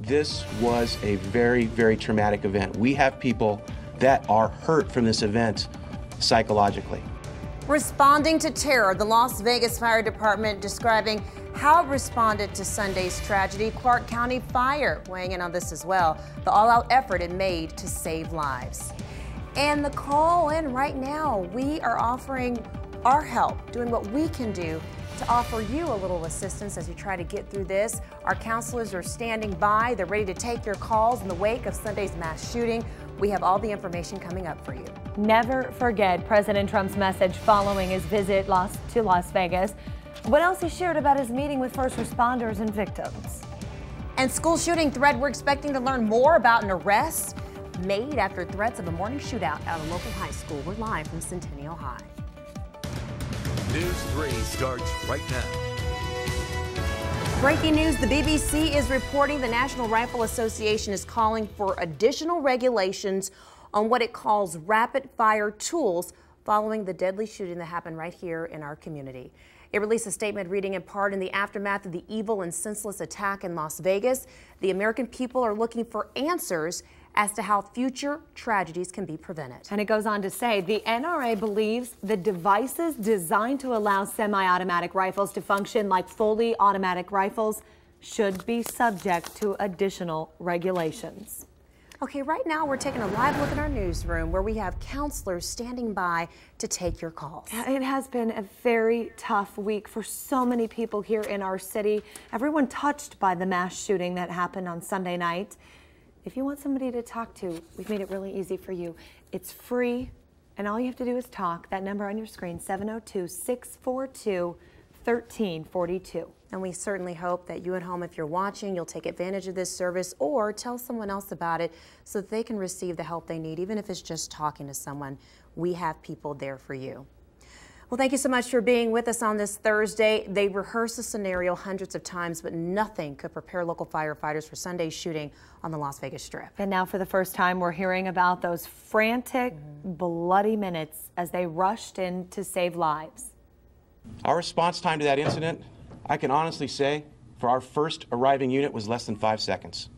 This was a very, very traumatic event. We have people that are hurt from this event psychologically. Responding to terror, the Las Vegas Fire Department describing how it responded to Sunday's tragedy. Clark County Fire weighing in on this as well. The all-out effort it made to save lives. And the call in right now, we are offering our help, doing what we can do to offer you a little assistance as you try to get through this. Our counselors are standing by. They're ready to take your calls in the wake of Sunday's mass shooting. We have all the information coming up for you. Never forget President Trump's message following his visit to Las Vegas. What else he shared about his meeting with first responders and victims. And school shooting threat, we're expecting to learn more about an arrest made after threats of a morning shootout at a local high school. We're live from Centennial High. News 3 starts right now. Breaking news, the BBC is reporting the National Rifle Association is calling for additional regulations on what it calls rapid fire tools following the deadly shooting that happened right here in our community. It released a statement reading in part, in the aftermath of the evil and senseless attack in Las Vegas, the American people are looking for answers as to how future tragedies can be prevented. And it goes on to say the NRA believes the devices designed to allow semi-automatic rifles to function like fully automatic rifles should be subject to additional regulations. Okay, right now we're taking a live look at our newsroom where we have counselors standing by to take your calls. It has been a very tough week for so many people here in our city. Everyone touched by the mass shooting that happened on Sunday night. If you want somebody to talk to, we've made it really easy for you. It's free, and all you have to do is talk. That number on your screen, 702-642-1342. And we certainly hope that you at home, if you're watching, you'll take advantage of this service or tell someone else about it so that they can receive the help they need, even if it's just talking to someone. We have people there for you. Well, thank you so much for being with us on this Thursday. They rehearsed the scenario hundreds of times, but nothing could prepare local firefighters for Sunday's shooting on the Las Vegas Strip. And now for the first time, we're hearing about those frantic, bloody minutes as they rushed in to save lives. Our response time to that incident, I can honestly say, for our first arriving unit was less than 5 seconds.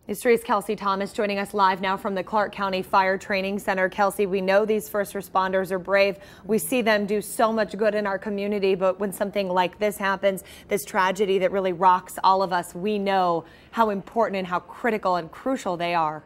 News 3's Kelsey Thomas joining us live now from the Clark County Fire Training Center. Kelsey, we know these first responders are brave. We see them do so much good in our community, but when something like this happens, this tragedy that really rocks all of us, we know how important and how critical and crucial they are.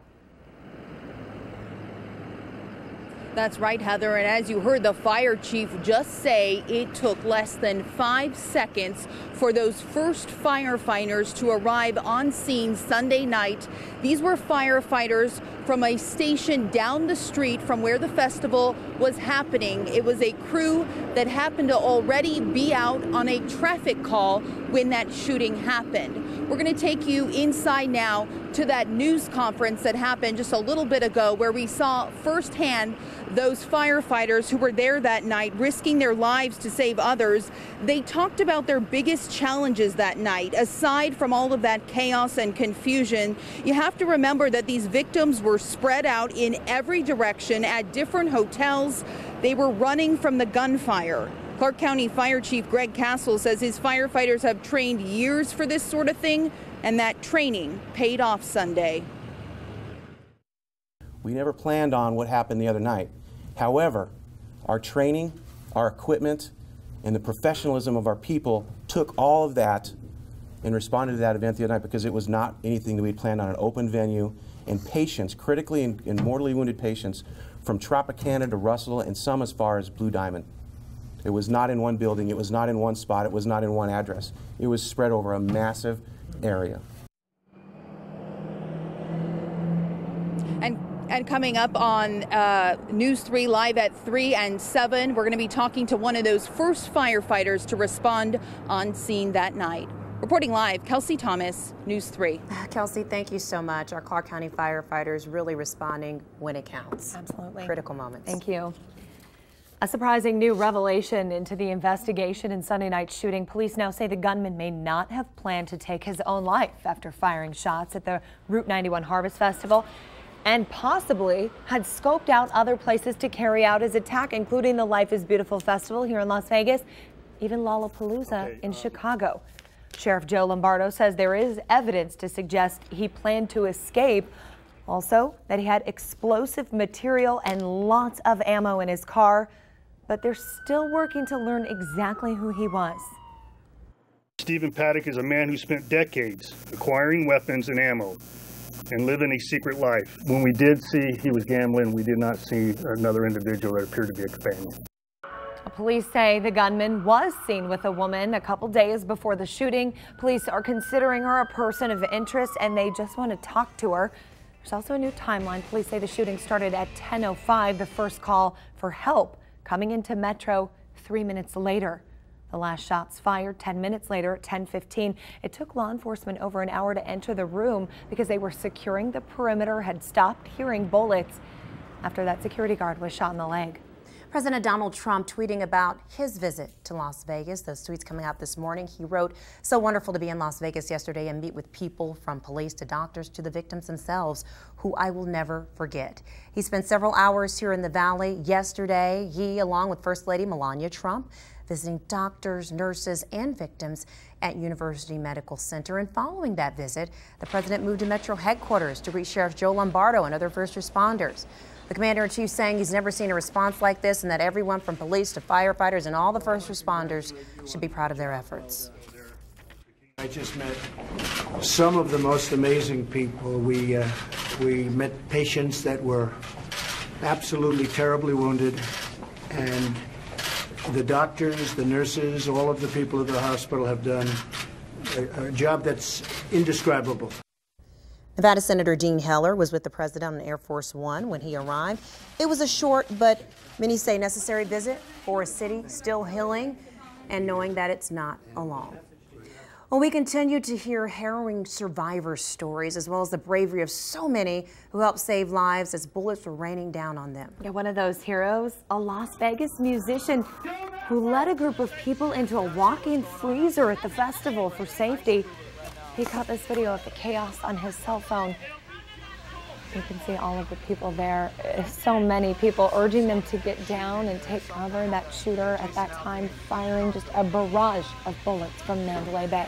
That's right, Heather. And as you heard the fire chief just say, it took less than 5 seconds for those first firefighters to arrive on scene Sunday night. These were firefighters from a station down the street from where the festival was happening. It was a crew that happened to already be out on a traffic call when that shooting happened. We're going to take you inside now to that news conference that happened just a little bit ago, where we saw firsthand those firefighters who were there that night risking their lives to save others. They talked about their biggest challenges that night. Aside from all of that chaos and confusion, you have to remember that these victims were spread out in every direction at different hotels. They were running from the gunfire. Clark County Fire Chief Greg Castle says his firefighters have trained years for this sort of thing, and that training paid off Sunday. We never planned on what happened the other night. However, our training, our equipment, and the professionalism of our people took all of that and responded to that event the other night, because it was not anything that we'd planned on. An open venue, and patients, critically and mortally wounded patients from Tropicana to Russell and some as far as Blue Diamond. It was not in one building, it was not in one spot, it was not in one address. It was spread over a massive area. And coming up on News 3 Live at 3 and 7, we're going to be talking to one of those first firefighters to respond on scene that night. Reporting live, Kelsey Thomas, News 3. Kelsey, thank you so much. Our Clark County firefighters really responding when it counts. Absolutely. Critical moments. Thank you. A surprising new revelation into the investigation in Sunday night's shooting. Police now say the gunman may not have planned to take his own life after firing shots at the Route 91 Harvest Festival, and possibly had scoped out other places to carry out his attack, including the Life is Beautiful Festival here in Las Vegas, even Lollapalooza in Chicago. Sheriff Joe Lombardo says there is evidence to suggest he planned to escape. Also, that he had explosive material and lots of ammo in his car, but they're still working to learn exactly who he was. Stephen Paddock is a man who spent decades acquiring weapons and ammo and living a secret life. When we did see he was gambling, we did not see another individual that appeared to be a companion. Police say the gunman was seen with a woman a couple days before the shooting. Police are considering her a person of interest and they just want to talk to her. There's also a new timeline. Police say the shooting started at 10:05, the first call for help coming into Metro 3 minutes later. The last shots fired 10 minutes later at 10:15. It took law enforcement over an hour to enter the room because they were securing the perimeter, had stopped hearing bullets after that security guard was shot in the leg. President Donald Trump tweeting about his visit to Las Vegas. Those tweets coming out this morning. He wrote, "So wonderful to be in Las Vegas yesterday and meet with people from police to doctors to the victims themselves, who I will never forget." He spent several hours here in the Valley yesterday. He, along with First Lady Melania Trump, visiting doctors, nurses, and victims at University Medical Center. And following that visit, the president moved to Metro headquarters to greet Sheriff Joe Lombardo and other first responders. The commander-in-chief saying he's never seen a response like this and that everyone from police to firefighters and all the first responders should be proud of their efforts. I just met some of the most amazing people. We met patients that were absolutely terribly wounded, and the doctors, the nurses, all of the people at the hospital have done a job that's indescribable. Nevada Senator Dean Heller was with the president on Air Force One when he arrived. It was a short but many say necessary visit for a city still healing and knowing that it's not alone. Well, we continue to hear harrowing survivor stories as well as the bravery of so many who helped save lives as bullets were raining down on them. Yeah, one of those heroes, a Las Vegas musician who led a group of people into a walk-in freezer at the festival for safety. He caught this video of the chaos on his cell phone. You can see all of the people there. So many people urging them to get down and take cover. That shooter at that time firing just a barrage of bullets from Mandalay Bay.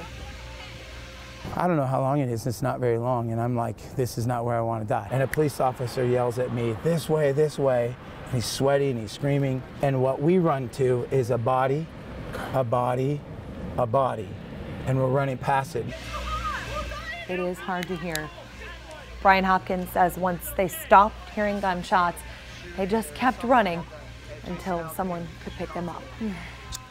I don't know how long it is. It's not very long. And I'm like, this is not where I want to die. And a police officer yells at me, this way, this way. And he's sweaty and he's screaming. And what we run to is a body, a body, a body. And we're running past it. It is hard to hear. Brian Hopkins says once they stopped hearing gunshots, they just kept running until someone could pick them up.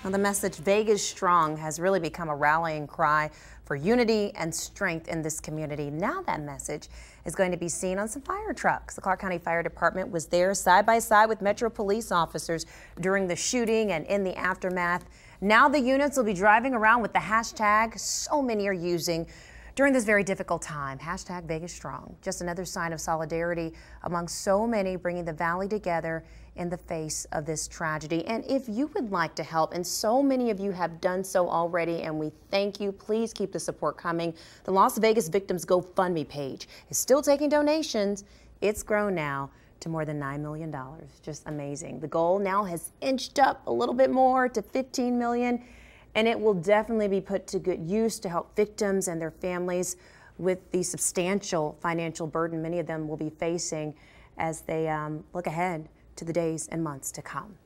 Well, the message Vegas Strong has really become a rallying cry for unity and strength in this community. Now that message is going to be seen on some fire trucks. The Clark County Fire Department was there side by side with Metro police officers during the shooting and in the aftermath. Now the units will be driving around with the hashtag so many are using during this very difficult time. Hashtag Vegas Strong. Just another sign of solidarity among so many, bringing the Valley together in the face of this tragedy. And if you would like to help, and so many of you have done so already, and we thank you, please keep the support coming. The Las Vegas Victims GoFundMe page is still taking donations. It's grown now to more than $9 million. Just amazing. The goal now has inched up a little bit more to $15 million. And it will definitely be put to good use to help victims and their families with the substantial financial burden many of them will be facing as they look ahead to the days and months to come.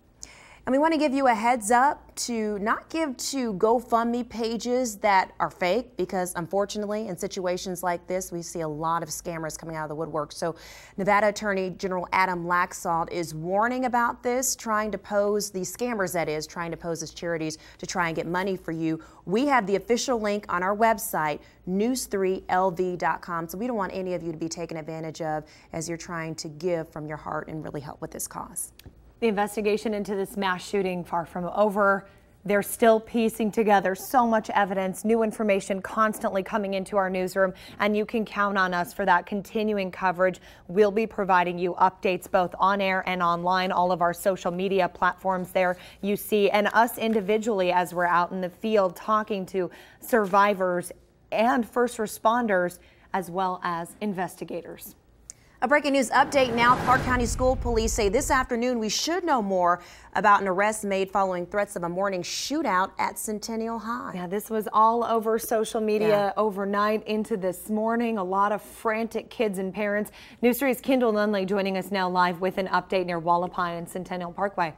And we want to give you a heads up to not give to GoFundMe pages that are fake, because unfortunately in situations like this we see a lot of scammers coming out of the woodwork. So Nevada Attorney General Adam Laxalt is warning about this, trying to pose these scammers, that is, trying to pose as charities to try and get money for you. We have the official link on our website, news3lv.com, so we don't want any of you to be taken advantage of as you're trying to give from your heart and really help with this cause. The investigation into this mass shooting far from over. They're still piecing together so much evidence, new information constantly coming into our newsroom, and you can count on us for that continuing coverage. We'll be providing you updates both on air and online, all of our social media platforms there you see, and us individually as we're out in the field talking to survivors and first responders as well as investigators. A breaking news update now. Clark County School Police say this afternoon we should know more about an arrest made following threats of a morning shootout at Centennial High. Yeah, this was all over social media overnight into this morning. A lot of frantic kids and parents. News 3's Kendall Nunley joining us now live with an update near Wallapai and Centennial Parkway.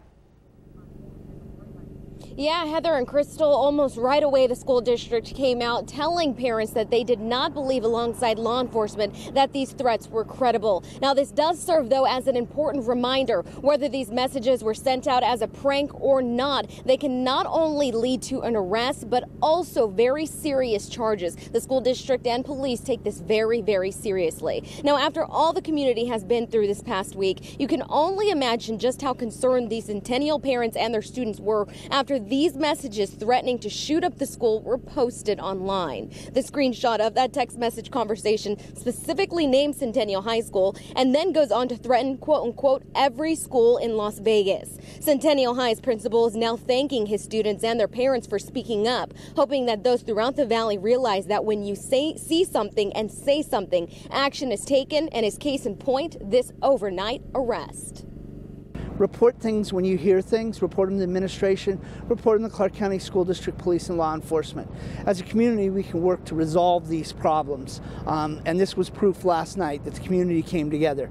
Yeah, Heather and Crystal, almost right away the school district came out telling parents that they did not believe alongside law enforcement that these threats were credible. Now, this does serve, though, as an important reminder whether these messages were sent out as a prank or not. They can not only lead to an arrest, but also very serious charges. The school district and police take this very, very seriously. Now, after all the community has been through this past week, you can only imagine just how concerned these Centennial parents and their students were after these messages threatening to shoot up the school were posted online. The screenshot of that text message conversation specifically names Centennial High School and then goes on to threaten, quote unquote, every school in Las Vegas. Centennial High's principal is now thanking his students and their parents for speaking up, hoping that those throughout the valley realize that when you see something and say something, action is taken, and is case in point this overnight arrest. Report things when you hear things, report them to administration, report them to Clark County School District Police and law enforcement. As a community, we can work to resolve these problems. And this was proof last night that the community came together.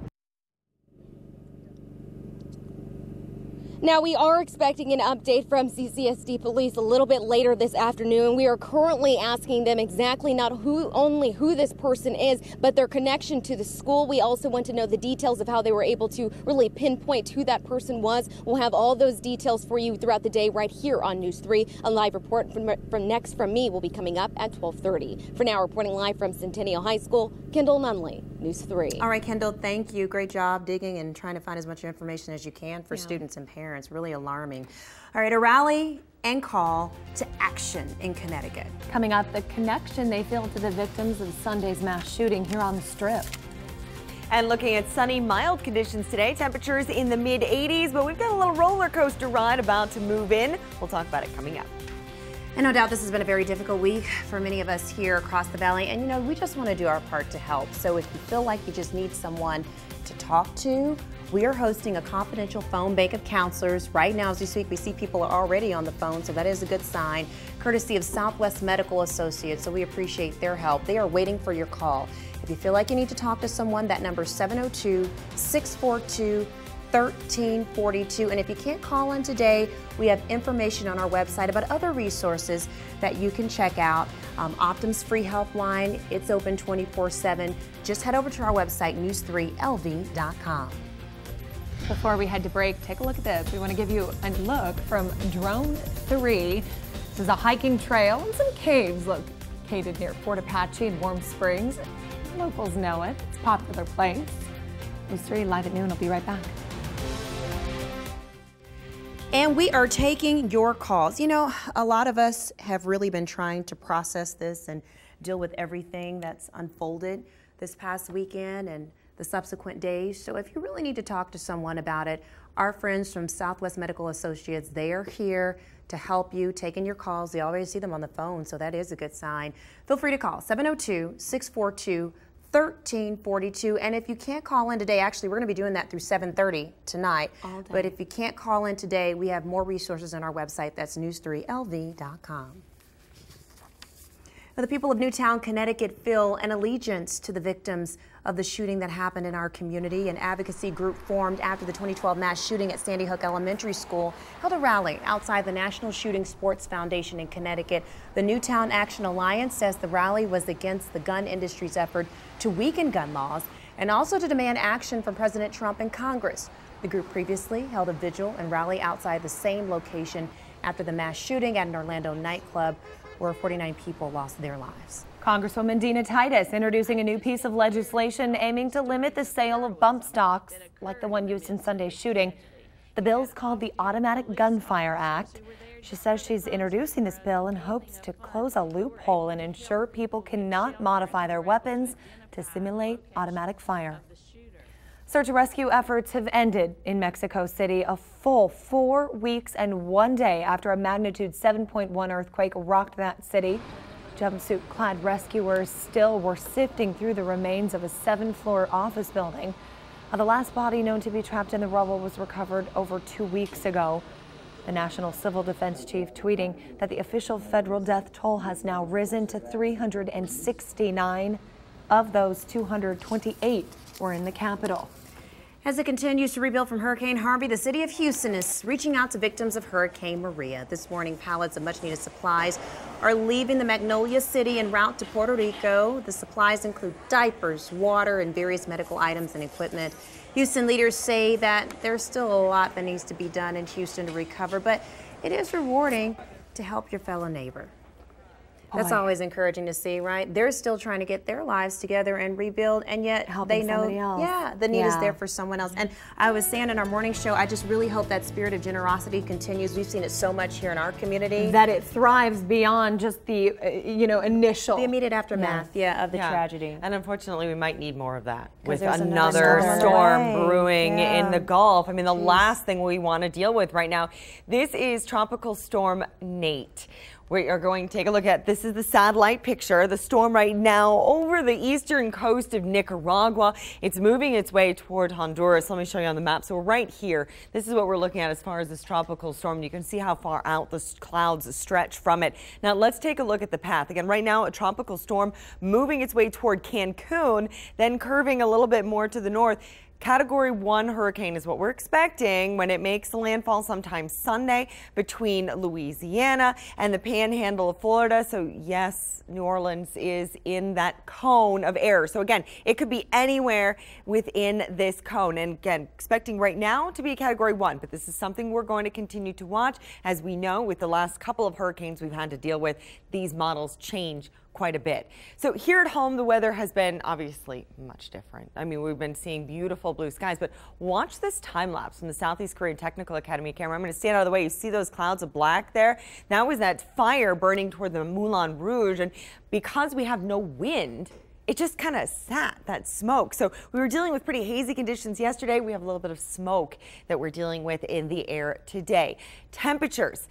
Now, we are expecting an update from CCSD police a little bit later this afternoon. We are currently asking them exactly not only who this person is, but their connection to the school. We also want to know the details of how they were able to really pinpoint who that person was. We'll have all those details for you throughout the day right here on News 3. A live report from me will be coming up at 12:30. For now, reporting live from Centennial High School, Kendall Nunley, News 3. All right, Kendall, thank you. Great job digging and trying to find as much information as you can for students and parents. Really alarming. All right, a rally and call to action in Connecticut. Coming up, the connection they feel to the victims of Sunday's mass shooting here on the Strip. And looking at sunny, mild conditions today, temperatures in the mid-80s, but we've got a little roller coaster ride about to move in. We'll talk about it coming up. And no doubt this has been a very difficult week for many of us here across the valley. And you know, we just want to do our part to help. So if you feel like you just need someone to talk to, we are hosting a confidential phone bank of counselors. Right now, as we speak, we see people are already on the phone, so that is a good sign, courtesy of Southwest Medical Associates, so we appreciate their help. They are waiting for your call. If you feel like you need to talk to someone, that number is 702-642-1342. And if you can't call in today, we have information on our website about other resources that you can check out. Optum's free helpline, it's open 24/7. Just head over to our website, news3lv.com. Before we head to break, take a look at this. We want to give you a look from Drone 3. This is a hiking trail and some caves located near Fort Apache and Warm Springs. Locals know it. It's a popular place. News 3 live at noon. I'll be right back. And we are taking your calls. You know, a lot of us have really been trying to process this and deal with everything that's unfolded this past weekend and the subsequent days. So if you really need to talk to someone about it, our friends from Southwest Medical Associates, they are here to help you, taking your calls. They always see them on the phone, so that is a good sign. Feel free to call 702-642-1342. And if you can't call in today, actually, we're going to be doing that through 7:30 tonight. All day. But if you can't call in today, we have more resources on our website. That's news3lv.com. Now, the people of Newtown, Connecticut feel an allegiance to the victims of the shooting that happened in our community. An advocacy group formed after the 2012 mass shooting at Sandy Hook Elementary School held a rally outside the National Shooting Sports Foundation in Connecticut. The Newtown Action Alliance says the rally was against the gun industry's effort to weaken gun laws and also to demand action from President Trump and Congress. The group previously held a vigil and rally outside the same location after the mass shooting at an Orlando nightclub, where 49 people lost their lives. Congresswoman Dina Titus introducing a new piece of legislation aiming to limit the sale of bump stocks like the one used in Sunday's shooting. The bill is called the Automatic Gunfire Act. She says she's introducing this bill in hopes to close a loophole and ensure people cannot modify their weapons to simulate automatic fire. Search and rescue efforts have ended in Mexico City a full 4 weeks and 1 day after a magnitude 7.1 earthquake rocked that city. Jumpsuit-clad rescuers still were sifting through the remains of a 7th-floor office building. The last body known to be trapped in the rubble was recovered over 2 weeks ago. The National Civil Defense Chief tweeting that the official federal death toll has now risen to 369. Of those, 228 were in the capital. As it continues to rebuild from Hurricane Harvey, the city of Houston is reaching out to victims of Hurricane Maria. This morning, pallets of much-needed supplies are leaving the Magnolia City en route to Puerto Rico. The supplies include diapers, water, and various medical items and equipment. Houston leaders say that there's still a lot that needs to be done in Houston to recover, but it is rewarding to help your fellow neighbor. That's always encouraging to see, right? They're still trying to get their lives together and rebuild, and yet they know, the need is there for someone else. And I was saying in our morning show, I just really hope that spirit of generosity continues. We've seen it so much here in our community. That it thrives beyond just the, initial. The immediate aftermath, of the tragedy. And unfortunately, we might need more of that with another storm brewing in the Gulf. I mean, the last thing we want to deal with right now, this is Tropical Storm Nate. We are going to take a look at, this is the satellite picture, the storm right now over the eastern coast of Nicaragua. It's moving its way toward Honduras. Let me show you on the map. So we're right here. This is what we're looking at as far as this tropical storm. You can see how far out the clouds stretch from it. Now let's take a look at the path. Again, right now a tropical storm moving its way toward Cancun, then curving a little bit more to the north. Category 1 hurricane is what we're expecting when it makes landfall sometime Sunday between Louisiana and the panhandle of Florida. So yes, New Orleans is in that cone of air. So again, it could be anywhere within this cone. And again, expecting right now to be a Category 1, but this is something we're going to continue to watch. As we know, with the last couple of hurricanes we've had to deal with, these models change quite a bit. So here at home, the weather has been obviously much different. I mean, we've been seeing beautiful blue skies, but watch this time lapse from the Southeast Korean Technical Academy camera. I'm going to stand out of the way. You see those clouds of black there? That was that fire burning toward the Moulin Rouge. And because we have no wind, it just kind of sat, that smoke. So we were dealing with pretty hazy conditions yesterday. We have a little bit of smoke that we're dealing with in the air today. Temperatures.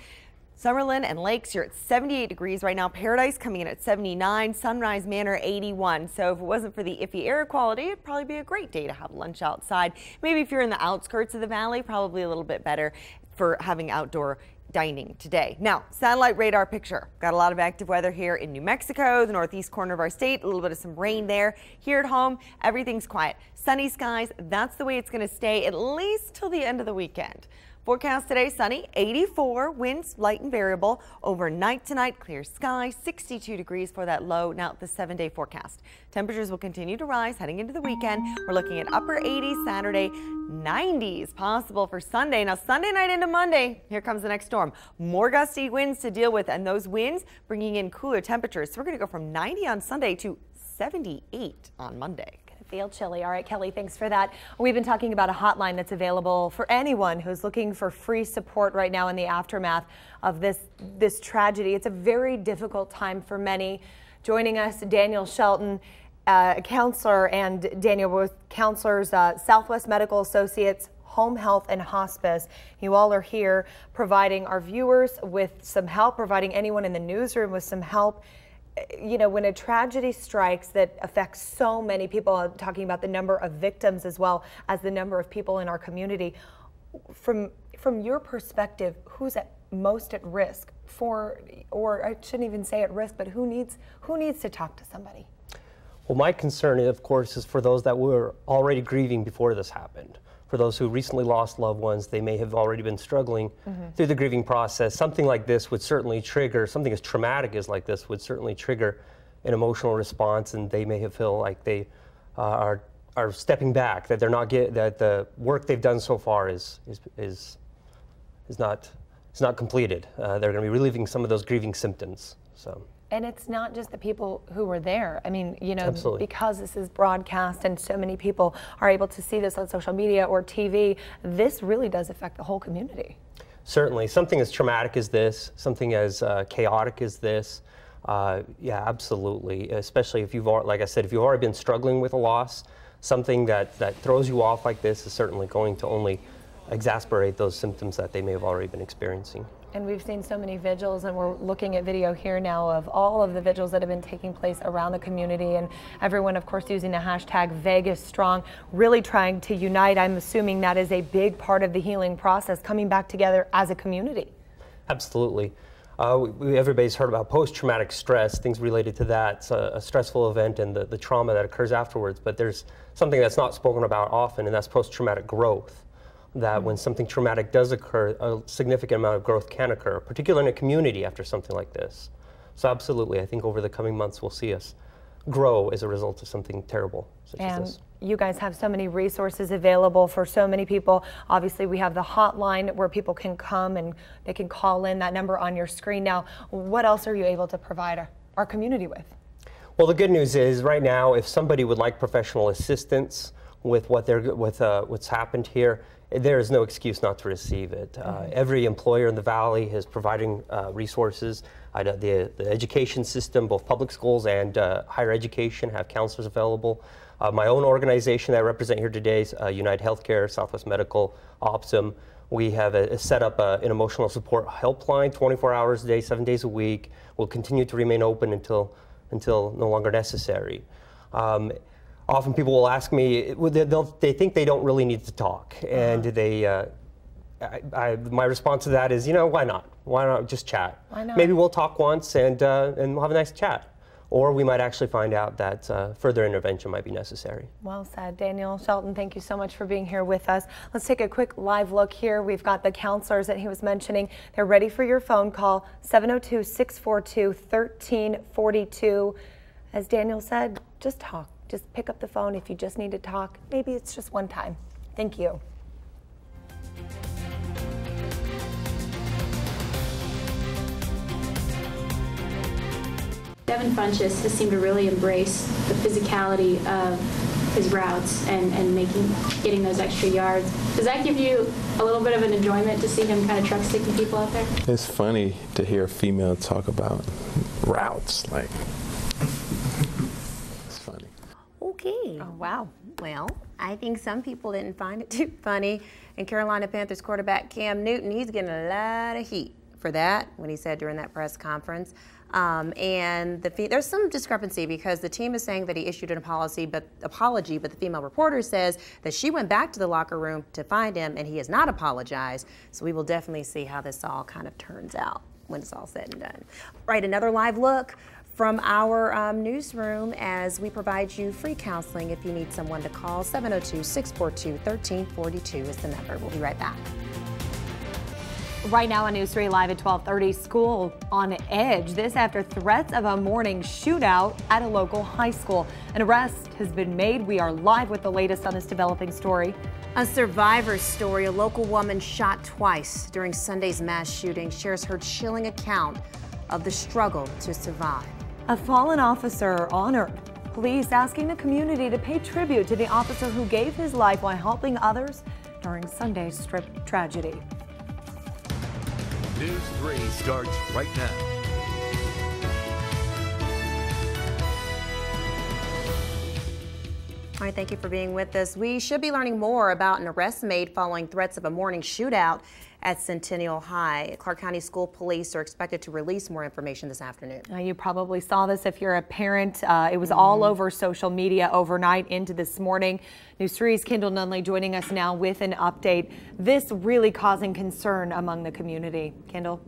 Summerlin and Lakes, you're at 78 degrees right now. Paradise coming in at 79. Sunrise Manor, 81. So if it wasn't for the iffy air quality, it'd probably be a great day to have lunch outside. Maybe if you're in the outskirts of the valley, probably a little bit better for having outdoor dining today. Now, satellite radar picture. Got a lot of active weather here in New Mexico, the northeast corner of our state, a little bit of some rain there. Here at home, everything's quiet. Sunny skies, that's the way it's going to stay at least till the end of the weekend. Forecast today, sunny, 84, winds light and variable. Overnight tonight, clear skies, 62 degrees for that low. Now the 7-day forecast. Temperatures will continue to rise heading into the weekend. We're looking at upper 80s Saturday, 90s possible for Sunday. Now Sunday night into Monday, here comes the next storm. More gusty winds to deal with, and those winds bringing in cooler temperatures. So we're going to go from 90 on Sunday to 78 on Monday. Feel chilly. All right, Kelly, thanks for that. We've been talking about a hotline that's available for anyone who's looking for free support right now in the aftermath of this tragedy. It's a very difficult time for many. Joining us, Daniel Shelton, counselor, and Daniel with counselors, Southwest Medical Associates, Home Health and Hospice. You all are here providing our viewers with some help, providing anyone in the newsroom with some help. You know, when a tragedy strikes that affects so many people, talking about the number of victims as well as the number of people in our community, from your perspective, who's most at risk for, or I shouldn't even say at risk, but who needs to talk to somebody? Well, my concern, of course, is for those that were already grieving before this happened. For those who recently lost loved ones, they may have already been struggling through the grieving process. Something like this would certainly trigger, something as traumatic as like this would certainly trigger an emotional response, and they may have feel like they are stepping back, that they're not that the work they've done so far is not completed. They're going to be reliving some of those grieving symptoms. So. And it's not just the people who were there. I mean, you know, Absolutely. Because this is broadcast and so many people are able to see this on social media or TV, this really does affect the whole community. Certainly. Something as traumatic as this, something as chaotic as this, yeah, absolutely. Especially if you've, like I said, if you've already been struggling with a loss, something that throws you off like this is certainly going to only exacerbate those symptoms that they may have already been experiencing. And we've seen so many vigils, and we're looking at video here now of all of the vigils that have been taking place around the community, and everyone, of course, using the hashtag Vegas Strong, really trying to unite. I'm assuming that is a big part of the healing process, coming back together as a community. Absolutely. Everybody's heard about post-traumatic stress, things related to that. It's a stressful event and the trauma that occurs afterwards, but there's something that's not spoken about often, and that's post-traumatic growth. That when something traumatic does occur, a significant amount of growth can occur, particularly in a community after something like this. So absolutely, I think over the coming months we'll see us grow as a result of something terrible such as this. You guys have so many resources available for so many people. Obviously, we have the hotline where people can come and they can call in, that number on your screen now. What else are you able to provide our community with? Well, the good news is right now, if somebody would like professional assistance with what's happened here, there is no excuse not to receive it. Every employer in the Valley is providing resources. The education system, both public schools and higher education, have counselors available. My own organization that I represent here today is United Healthcare, Southwest Medical, Optum. We have set up an emotional support helpline 24 hours a day, 7 days a week. We'll continue to remain open until no longer necessary. Often people will ask me, they think they don't really need to talk, and my response to that is, why not? Why not just chat? Why not? Maybe we'll talk once and we'll have a nice chat. Or we might actually find out that further intervention might be necessary. Well said. Daniel Shelton, thank you so much for being here with us. Let's take a quick live look here. We've got the counselors that he was mentioning. They're ready for your phone call, 702-642-1342. As Daniel said, just talk. Just pick up the phone if you just need to talk. Maybe it's just one time. Thank you. Devin Funchess has seemed to really embrace the physicality of his routes and getting those extra yards. Does that give you a little bit of an enjoyment to see him kind of truck sticking people out there? It's funny to hear a female talk about routes, like. Okay. Oh, wow. Well, I think some people didn't find it too funny. And Carolina Panthers quarterback Cam Newton, he's getting a lot of heat for that, when he said during that press conference. And there's some discrepancy because the team is saying that he issued an apology, but the female reporter says that she went back to the locker room to find him and he has not apologized. So we will definitely see how this all kind of turns out when it's all said and done. Right, another live look from our newsroom as we provide you free counseling if you need someone to call. 702-642-1342 is the number. We'll be right back. Right now on News 3 Live at 12:30, school on edge. This after threats of a morning shootout at a local high school. An arrest has been made. We are live with the latest on this developing story. A survivor's story. A local woman shot twice during Sunday's mass shooting shares her chilling account of the struggle to survive. A fallen officer honored. Police asking the community to pay tribute to the officer who gave his life while helping others during Sunday's strip tragedy. News 3 starts right now. All right, thank you for being with us. We should be learning more about an arrest made following threats of a morning shootout at Centennial High. Clark County School Police are expected to release more information this afternoon. You probably saw this if you're a parent. It was all over social media overnight into this morning. News 3's Kendall Nunley joining us now with an update. This really causing concern among the community. Kendall?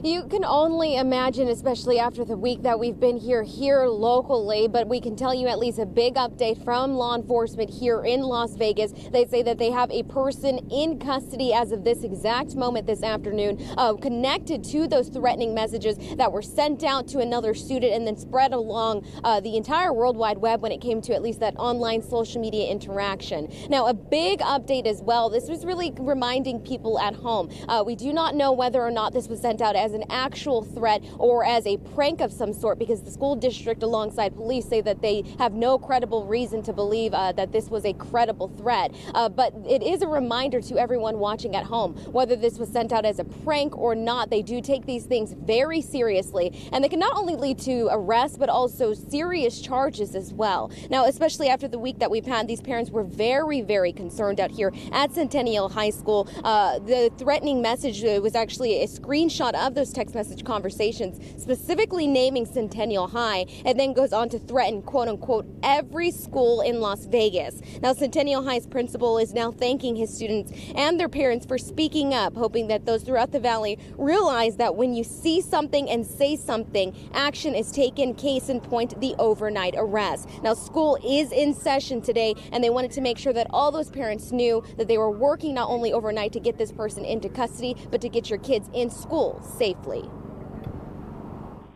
You can only imagine, especially after the week that we've been here locally, but we can tell you at least a big update from law enforcement here in Las Vegas. They say that they have a person in custody as of this exact moment this afternoon, connected to those threatening messages that were sent out to another student and then spread along the entire World Wide Web when it came to at least that online social media interaction. Now, a big update as well. This was really reminding people at home. We do not know whether or not this was sent out as an actual threat or as a prank of some sort, because the school district alongside police say that they have no credible reason to believe that this was a credible threat. But it is a reminder to everyone watching at home, whether this was sent out as a prank or not, they do take these things very seriously, and they can not only lead to arrest but also serious charges as well. Now, especially after the week that we've had, these parents were very, very concerned out here at Centennial High School. The threatening message was actually a screenshot of those text message conversations, specifically naming Centennial High, and then goes on to threaten, quote unquote, every school in Las Vegas. Now, Centennial High's principal is now thanking his students and their parents for speaking up, hoping that those throughout the valley realize that when you see something and say something, action is taken. Case in point, the overnight arrest. Now, school is in session today, and they wanted to make sure that all those parents knew that they were working not only overnight to get this person into custody, but to get your kids in school safely.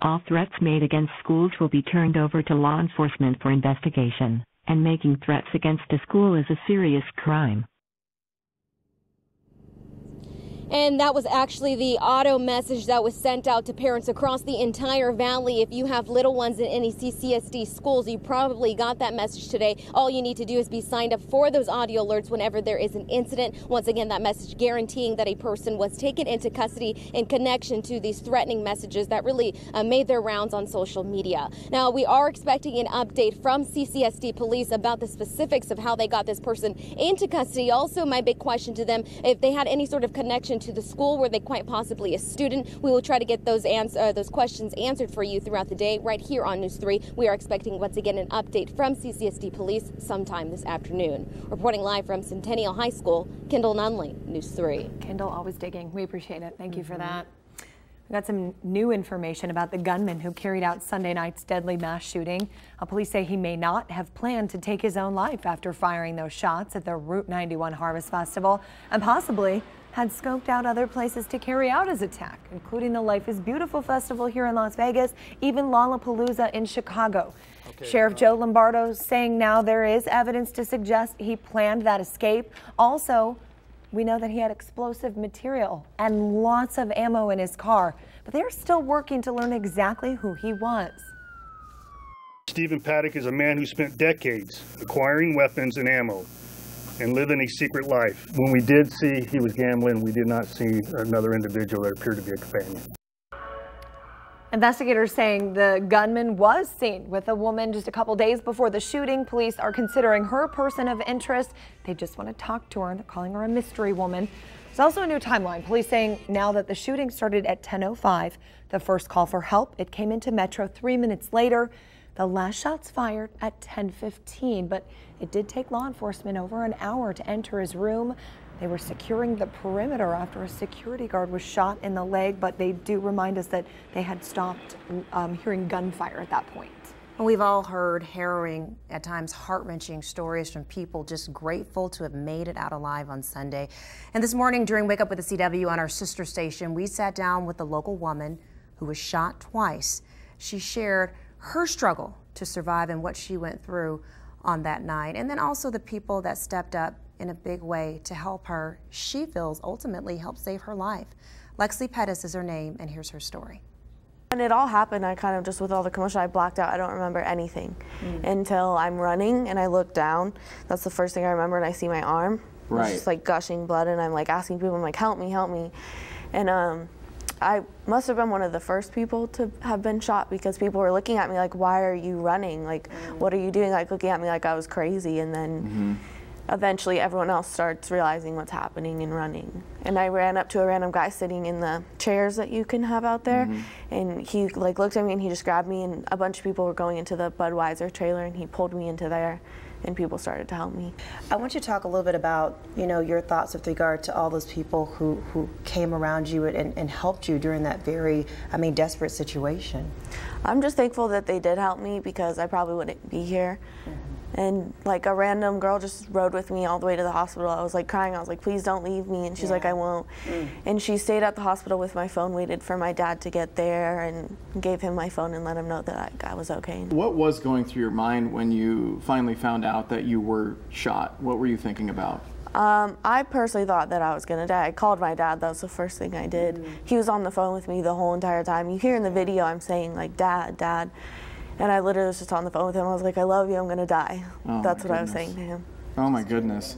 All threats made against schools will be turned over to law enforcement for investigation, and making threats against a school is a serious crime. And that was actually the auto message that was sent out to parents across the entire valley. If you have little ones in any CCSD schools, you probably got that message today. All you need to do is be signed up for those audio alerts whenever there is an incident. Once again, that message guaranteeing that a person was taken into custody in connection to these threatening messages that really made their rounds on social media. Now, we are expecting an update from CCSD police about the specifics of how they got this person into custody. Also, my big question to them, if they had any sort of connection to the school, were they quite possibly a student? We will try to get those questions answered for you throughout the day right here on News 3. We are expecting once again an update from CCSD police sometime this afternoon. Reporting live from Centennial High School, Kendall Nunley, News 3. Kendall, always digging. We appreciate it. Thank you for that. We got some new information about the gunman who carried out Sunday night's deadly mass shooting. Police say he may not have planned to take his own life after firing those shots at the Route 91 Harvest Festival, and possibly had scoped out other places to carry out his attack, including the Life is Beautiful Festival here in Las Vegas, even Lollapalooza in Chicago. Sheriff Joe Lombardo saying now there is evidence to suggest he planned that escape. Also, we know that he had explosive material and lots of ammo in his car, but they're still working to learn exactly who he was. Stephen Paddock is a man who spent decades acquiring weapons and ammo and living a secret life. When we did see he was gambling, we did not see another individual that appeared to be a companion. Investigators saying the gunman was seen with a woman just a couple days before the shooting. Police are considering her a person of interest. They just want to talk to her. They're calling her a mystery woman. There's also a new timeline. Police saying now that the shooting started at 10:05. The first call for help, it came into Metro 3 minutes later. The last shots fired at 10:15, but it did take law enforcement over an hour to enter his room. They were securing the perimeter after a security guard was shot in the leg, but they do remind us that they had stopped hearing gunfire at that point. We've all heard harrowing, at times heart-wrenching stories from people just grateful to have made it out alive on Sunday. And this morning during Wake Up with the CW on our sister station, we sat down with a local woman who was shot twice. She shared her struggle to survive and what she went through on that night, and then also the people that stepped up in a big way to help her. She feels ultimately helped save her life. Lexi Pettis is her name, and here's her story. When it all happened, I kind of just, with all the commotion, I blacked out. I don't remember anything until I'm running and I look down. That's the first thing I remember, and I see my arm. Right. It's just like gushing blood, and I'm like asking people, I'm like, help me, help me. And I must have been one of the first people to have been shot, because people were looking at me like, why are you running? Like, what are you doing? Like, looking at me like I was crazy. And then eventually everyone else starts realizing what's happening and running. And I ran up to a random guy sitting in the chairs that you can have out there. And he like looked at me and he just grabbed me, and a bunch of people were going into the Budweiser trailer, and he pulled me into there. And people started to help me. I want you to talk a little bit about, you know, your thoughts with regard to all those people who came around you and helped you during that very, desperate situation. I'm just thankful that they did help me, because I probably wouldn't be here. And like a random girl just rode with me all the way to the hospital. I was like crying. I was like, please don't leave me. And she's like, I won't. And she stayed at the hospital with my phone, waited for my dad to get there, and gave him my phone and let him know that I was okay. What was going through your mind when you finally found out that you were shot? What were you thinking about? I personally thought that I was gonna die. I called my dad. That was the first thing I did. He was on the phone with me the whole entire time. You hear in the video I'm saying like, Dad, Dad. And I literally was just on the phone with him. I was like, I love you, I'm gonna die. That's what I was saying to him. Oh my goodness.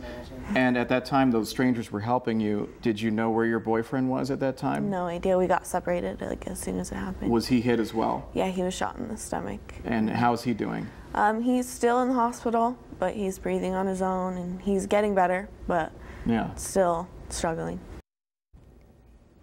And at that time, those strangers were helping you. Did you know where your boyfriend was at that time? No idea. We got separated like as soon as it happened. Was he hit as well? Yeah, he was shot in the stomach. And how's he doing? He's still in the hospital, but he's breathing on his own and he's getting better, but still struggling.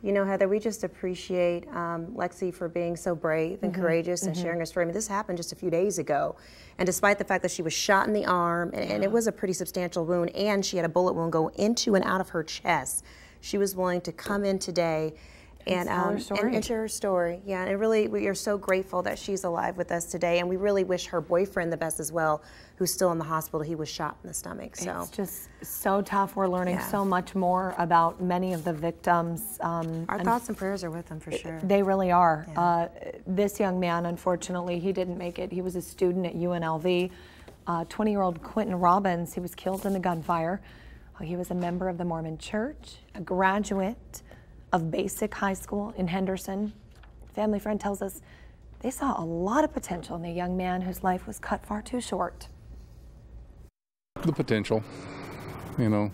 You know, Heather, we just appreciate Lexi for being so brave and courageous and sharing her story. I mean, this happened just a few days ago. And despite the fact that she was shot in the arm, and it was a pretty substantial wound, and she had a bullet wound go into and out of her chest, she was willing to come in today and share her story. Yeah, and really, we are so grateful that she's alive with us today, and we really wish her boyfriend the best as well, who's still in the hospital. He was shot in the stomach. So it's just so tough. We're learning so much more about many of the victims. Our thoughts and prayers are with them for sure. They really are. Yeah. This young man, unfortunately, he didn't make it. He was a student at UNLV. 20-year-old Quentin Robbins, he was killed in a gunfire. He was a member of the Mormon Church, a graduate of Basic High School in Henderson. Family friend tells us they saw a lot of potential in the young man whose life was cut far too short. The potential, you know.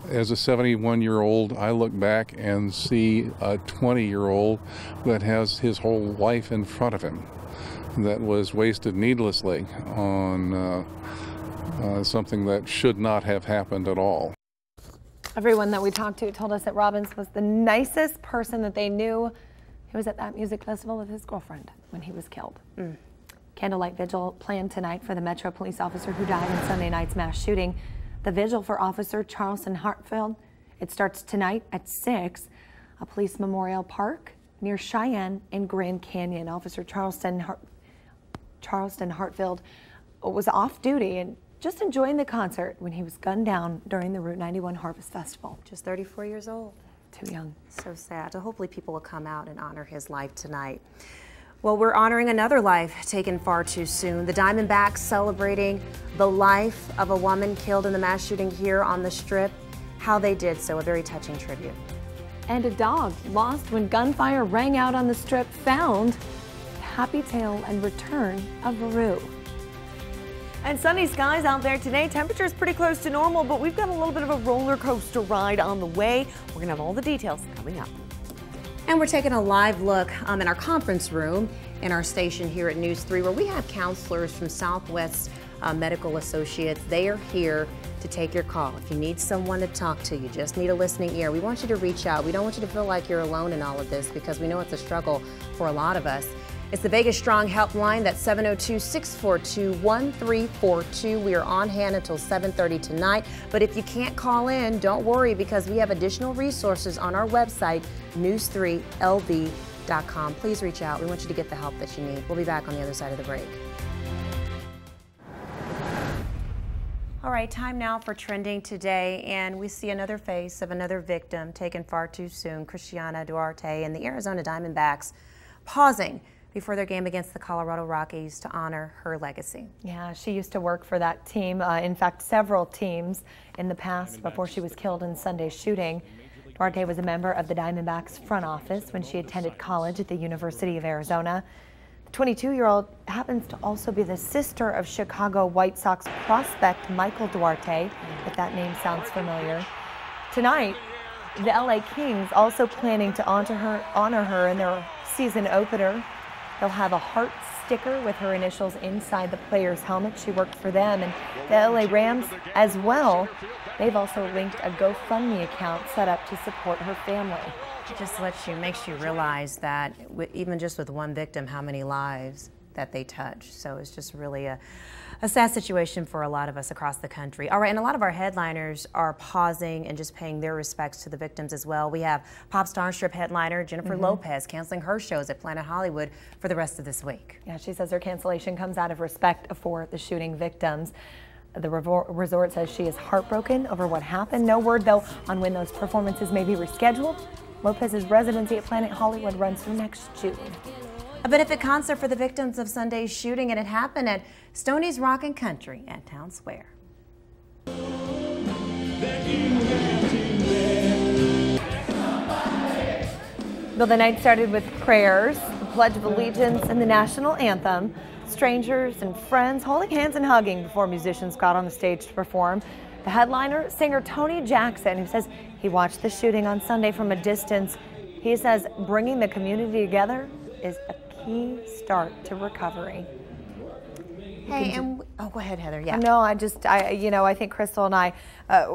As a 71-year-old, I look back and see a 20-year-old that has his whole life in front of him that was wasted needlessly on something that should not have happened at all. Everyone that we talked to told us that Robbins was the nicest person that they knew. He was at that music festival with his girlfriend when he was killed. Candlelight vigil planned tonight for the Metro police officer who died in Sunday night's mass shooting. The vigil for Officer Charleston Hartfield, it starts tonight at 6, a police memorial park near Cheyenne and Grand Canyon. Officer Charleston Hartfield was off duty and just enjoying the concert when he was gunned down during the Route 91 Harvest Festival. Just 34 years old. Too young. So sad. So hopefully people will come out and honor his life tonight. Well, we're honoring another life taken far too soon. The Diamondbacks celebrating the life of a woman killed in the mass shooting here on the Strip. How they did so, a very touching tribute. And a dog lost when gunfire rang out on the Strip found. Happy tale and return of Rue. And sunny skies out there today. Temperatures pretty close to normal, but we've got a little bit of a roller coaster ride on the way. We're gonna have all the details coming up. And we're taking a live look in our conference room in our station here at News 3, where we have counselors from Southwest Medical Associates. They are here to take your call. If you need someone to talk to, you just need a listening ear. We want you to reach out. We don't want you to feel like you're alone in all of this, because we know it's a struggle for a lot of us. It's the Vegas Strong Helpline. That's 702-642-1342. We are on hand until 7:30 tonight. But if you can't call in, don't worry, because we have additional resources on our website, news3lv.com. Please reach out. We want you to get the help that you need. We'll be back on the other side of the break. All right, time now for trending today, and we see another face of another victim taken far too soon, Christiana Duarte, and the Arizona Diamondbacks pausing before their game against the Colorado Rockies to honor her legacy. Yeah, she used to work for that team, in fact, several teams in the past before she was killed in Sunday's shooting. Duarte was a member of the Diamondbacks front office when she attended college at the University of Arizona. The 22-year-old happens to also be the sister of Chicago White Sox prospect Michael Duarte, if that name sounds familiar. Tonight, the LA Kings also planning to honor her in their season opener. They'll have a heart sticker with her initials inside the player's helmet. She worked for them, and the LA Rams as well. They've also linked a GoFundMe account set up to support her family. It just makes you realize that even just with one victim, how many lives that they touch. So it's just really a sad situation for a lot of us across the country. All right, and a lot of our headliners are pausing and just paying their respects to the victims as well. We have pop star Strip headliner Jennifer Lopez canceling her shows at Planet Hollywood for the rest of this week. Yeah, she says her cancellation comes out of respect for the shooting victims. The resort says she is heartbroken over what happened. No word, though, on when those performances may be rescheduled. Lopez's residency at Planet Hollywood runs through next June. A benefit concert for the victims of Sunday's shooting, and it happened at Stoney's Rockin' Country at Town Square. Well, the night started with prayers, the Pledge of Allegiance, and the national anthem. Strangers and friends holding hands and hugging before musicians got on the stage to perform. The headliner, singer Tony Jackson, who says he watched the shooting on Sunday from a distance. He says bringing the community together is a key start to recovery. Hey, and go ahead, Heather. Yeah. No, I think Crystal and I,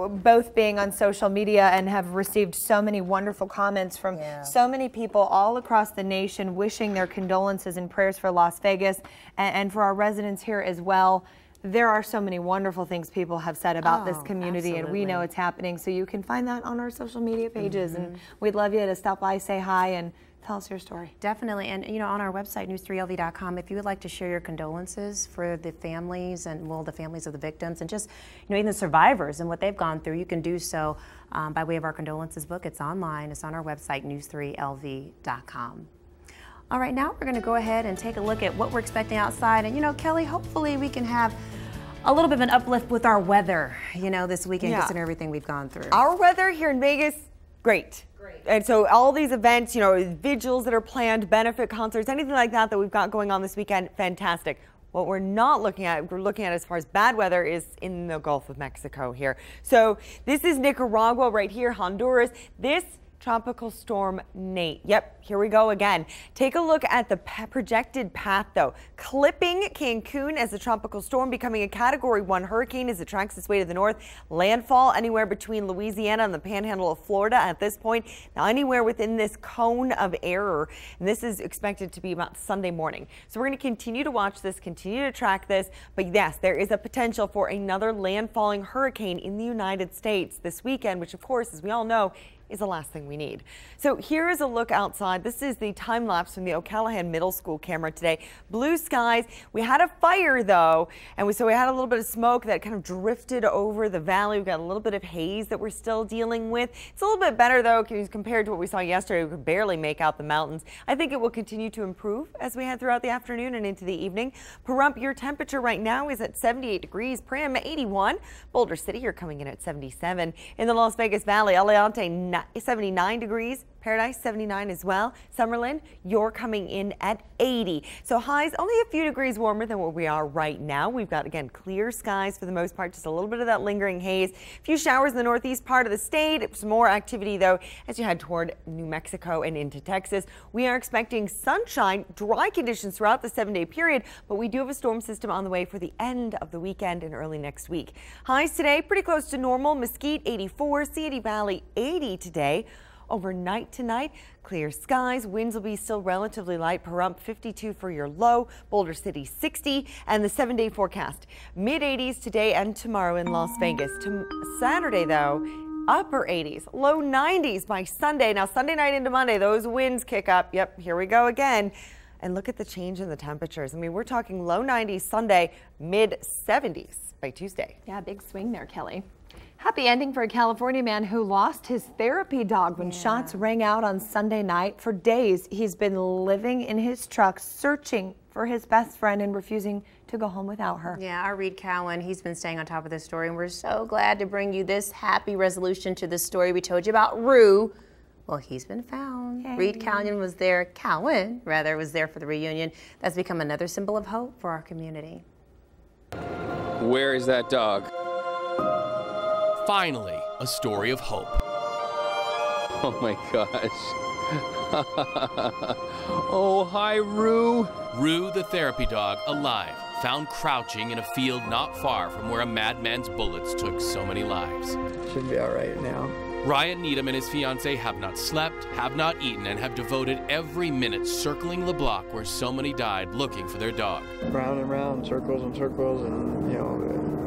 both being on social media and have received so many wonderful comments from so many people all across the nation wishing their condolences and prayers for Las Vegas and for our residents here as well. There are so many wonderful things people have said about this community, and we know it's happening. So you can find that on our social media pages, and we'd love you to stop by, say hi, and tell us your story. Definitely. And, on our website, news3lv.com, if you would like to share your condolences for the families and, the families of the victims and just, even the survivors and what they've gone through, you can do so by way of our condolences book. It's online. It's on our website, news3lv.com. All right, now we're going to go ahead and take a look at what we're expecting outside. And, Kelly, hopefully we can have a little bit of an uplift with our weather, this weekend, considering everything we've gone through. Our weather here in Vegas, great. And so all these events, vigils that are planned, benefit concerts, anything like that we've got going on this weekend, fantastic. What we're not looking at, as far as bad weather is in the Gulf of Mexico here. So this is Nicaragua right here, Honduras. This Tropical Storm Nate. Yep, here we go again. Take a look at the projected path, though. Clipping Cancun as a tropical storm, becoming a Category 1 hurricane as it tracks its way to the north. Landfall anywhere between Louisiana and the panhandle of Florida at this point. Now, anywhere within this cone of error. And this is expected to be about Sunday morning. So we're going to continue to watch this, continue to track this. But yes, there is a potential for another landfalling hurricane in the United States this weekend, which, of course, as we all know, is the last thing we need. So here is a look outside. This is the time lapse from the O'Callahan Middle School camera today. Blue skies. We had a fire though, and so we had a little bit of smoke that kind of drifted over the valley. We've got a little bit of haze that we're still dealing with. It's a little bit better though compared to what we saw yesterday. We could barely make out the mountains. I think it will continue to improve as we head throughout the afternoon and into the evening. Pahrump, your temperature right now is at 78 degrees. Primm, 81. Boulder City, you're coming in at 77. In the Las Vegas Valley, Aliante, 79 degrees. Paradise 79 as well. Summerlin, you're coming in at 80. So highs only a few degrees warmer than where we are right now. We've got, again, clear skies for the most part, just a little bit of that lingering haze. A few showers in the northeast part of the state. Some more activity, though, as you head toward New Mexico and into Texas. We are expecting sunshine, dry conditions throughout the 7-day period, but we do have a storm system on the way for the end of the weekend and early next week. Highs today, pretty close to normal. Mesquite, 84. Sandy Valley, 80 today. Overnight tonight, clear skies. Winds will be still relatively light. Pahrump, 52 for your low. Boulder City, 60. And the 7-day forecast, mid-80s today and tomorrow in Las Vegas. Saturday, though, upper 80s, low 90s by Sunday. Now, Sunday night into Monday, those winds kick up. Yep, here we go again. And look at the change in the temperatures. I mean, we're talking low 90s Sunday, mid 70s by Tuesday. Yeah, big swing there, Kelly. Happy ending for a California man who lost his therapy dog when shots rang out on Sunday night. For days, he's been living in his truck, searching for his best friend and refusing to go home without her. Yeah, our Reed Cowan, he's been staying on top of this story, and we're so glad to bring you this happy resolution to the story we told you about Rue. Well, he's been found. Yay. Reed Cowan was there for the reunion. That's become another symbol of hope for our community. Where is that dog? Finally, a story of hope. Oh my gosh. Oh, hi, Rue. Rue, the therapy dog, alive, found crouching in a field not far from where a madman's bullets took so many lives. Should be all right now. Ryan Needham and his fiancée have not slept, have not eaten, and have devoted every minute circling the block where so many died looking for their dog. Round and round, circles and circles, and,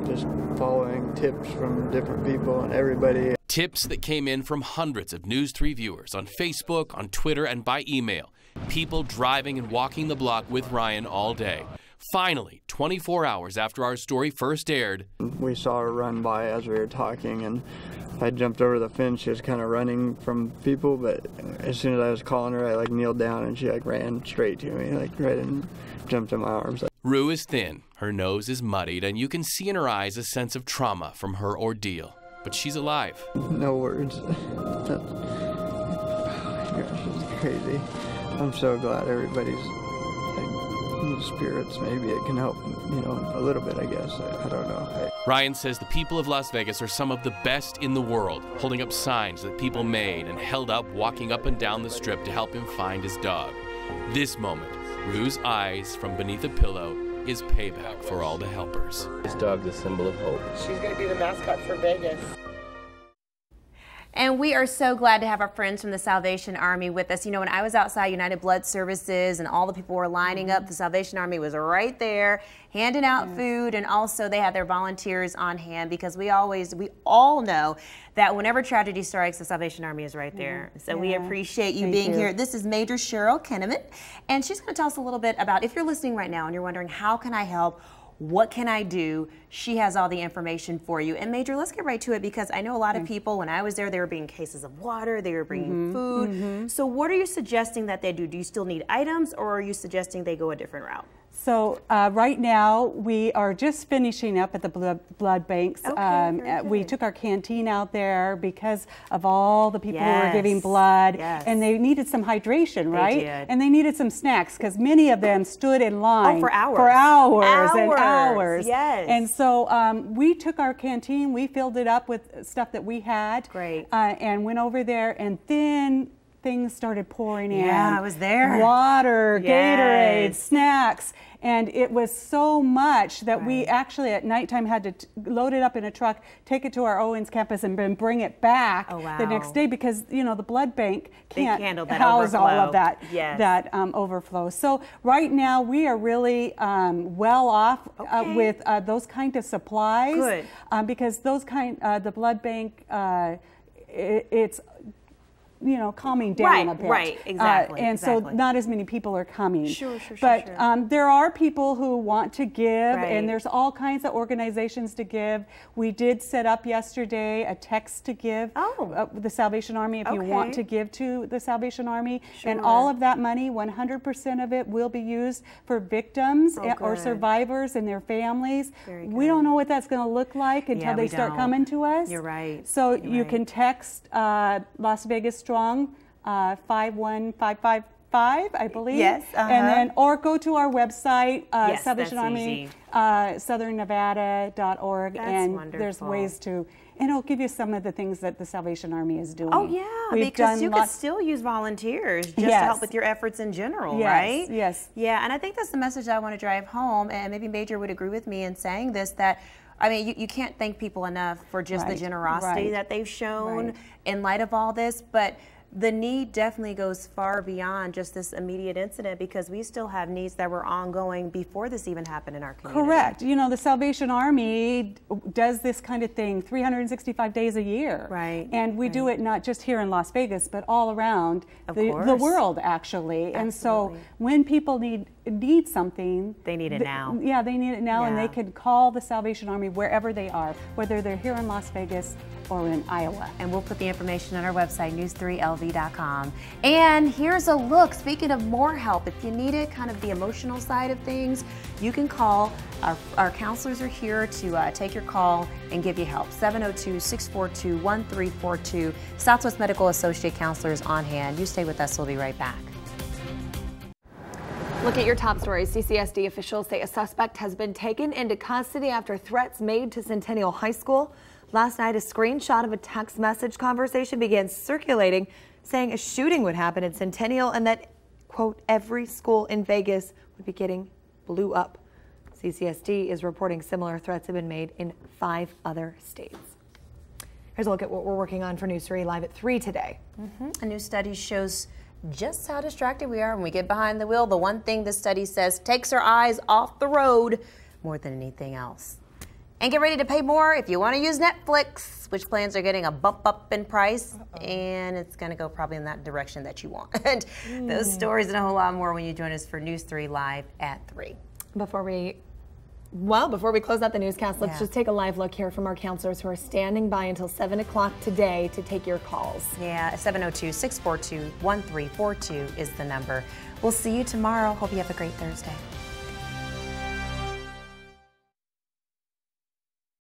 just following tips from different people and everybody. Tips that came in from hundreds of News 3 viewers on Facebook, on Twitter, and by email. People driving and walking the block with Ryan all day. Finally, 24 hours after our story first aired, we saw her run by as we were talking, and I jumped over the fence. She was kind of running from people, but as soon as I was calling her, I kneeled down and she ran straight to me, right and jumped in my arms. Rue is thin, her nose is muddied, and you can see in her eyes a sense of trauma from her ordeal. but she's alive. No words. Gosh, it's crazy. I'm so glad everybody's in spirits. Maybe it can help, a little bit, I guess. I don't know. Ryan says the people of Las Vegas are some of the best in the world, holding up signs that people made and held up walking up and down the strip to help him find his dog. This moment, Rue's eyes from beneath a pillow, is payback for all the helpers. This dog's a symbol of hope. She's going to be the mascot for Vegas. And we are so glad to have our friends from the Salvation Army with us. You know, when I was outside United Blood Services and all the people were lining up, the Salvation Army was right there handing out food, and also they had their volunteers on hand, because we all know that whenever tragedy strikes, the Salvation Army is right there. So we appreciate you being here. This is Major Cheryl Kinnaman, and she's going to tell us a little bit about, if you're listening right now and you're wondering, how can I help? What can I do? She has all the information for you. And Major, let's get right to it, because I know a lot of people, when I was there, they were bringing cases of water, they were bringing food. So what are you suggesting that they do? Do you still need items, or are you suggesting they go a different route? So right now we are just finishing up at the blood banks. We took our canteen out there because of all the people who were giving blood, and they needed some hydration, right? And they needed some snacks, because many of them stood in line for hours. For hours and hours. Yes. And so we took our canteen, we filled it up with stuff that we had. Great. And went over there, and then things started pouring in. Yeah, I was there. Water, Gatorade, snacks. And it was so much that we actually at nighttime had to load it up in a truck, take it to our Owens campus, and then bring it back the next day, because the blood bank can't house all of that overflow. So right now we are really well off with those kind of supplies. Good. Because those the blood bank, it's calming down a bit. Right, exactly. And so not as many people are coming. Sure. But there are people who want to give, and there's all kinds of organizations to give. We did set up yesterday a text to give the Salvation Army if you want to give to the Salvation Army. And all of that money, 100% of it, will be used for victims or survivors and their families. We don't know what that's going to look like until they start coming to us. You're right. So you can text Las Vegas Strong 51555, I believe. Yes. And then, or go to our website, Yes, Salvation that's Army, easy. southernnevada.org, and wonderful. there's ways to, and it'll give you some of the things that the Salvation Army is doing. Oh yeah, because you could still use volunteers just to help with your efforts in general, right? Yes. Yeah, and I think that's the message I want to drive home, and maybe Major would agree with me in saying this, that I mean, you can't thank people enough for just the generosity that they've shown in light of all this, but the need definitely goes far beyond just this immediate incident, because we still have needs that were ongoing before this even happened in our community. Correct. The Salvation Army does this kind of thing 365 days a year. Right. And we do it not just here in Las Vegas, but all around the world, actually. And so when people need something, they need it now. Yeah, they need it now, and they can call the Salvation Army wherever they are, whether they're here in Las Vegas or in Iowa. And we'll put the information on our website, news3lv.com. And here's a look, speaking of more help, if you need it, kind of the emotional side of things, you can call. Our counselors are here to take your call and give you help. 702-642-1342. Southwest Medical Associate Counselors on hand. You stay with us, we'll be right back. Look at your top stories. CCSD officials say a suspect has been taken into custody after threats made to Centennial High School. Last night, a screenshot of a text message conversation began circulating saying a shooting would happen at Centennial and that, quote, every school in Vegas would be getting blew up. CCSD is reporting similar threats have been made in 5 other states. Here's a look at what we're working on for News 3 Live at 3 today. A new study shows just how distracted we are when we get behind the wheel. The one thing the study says takes our eyes off the road more than anything else. And get ready to pay more if you want to use Netflix, which plans are getting a bump up in price, and it's going to go probably in that direction that you want. And those stories and a whole lot more when you join us for News 3 Live at 3. Before we close out the newscast, let's just take a live look here from our counselors who are standing by until 7 o'clock today to take your calls. Yeah, 702-642-1342 is the number. We'll see you tomorrow. Hope you have a great Thursday.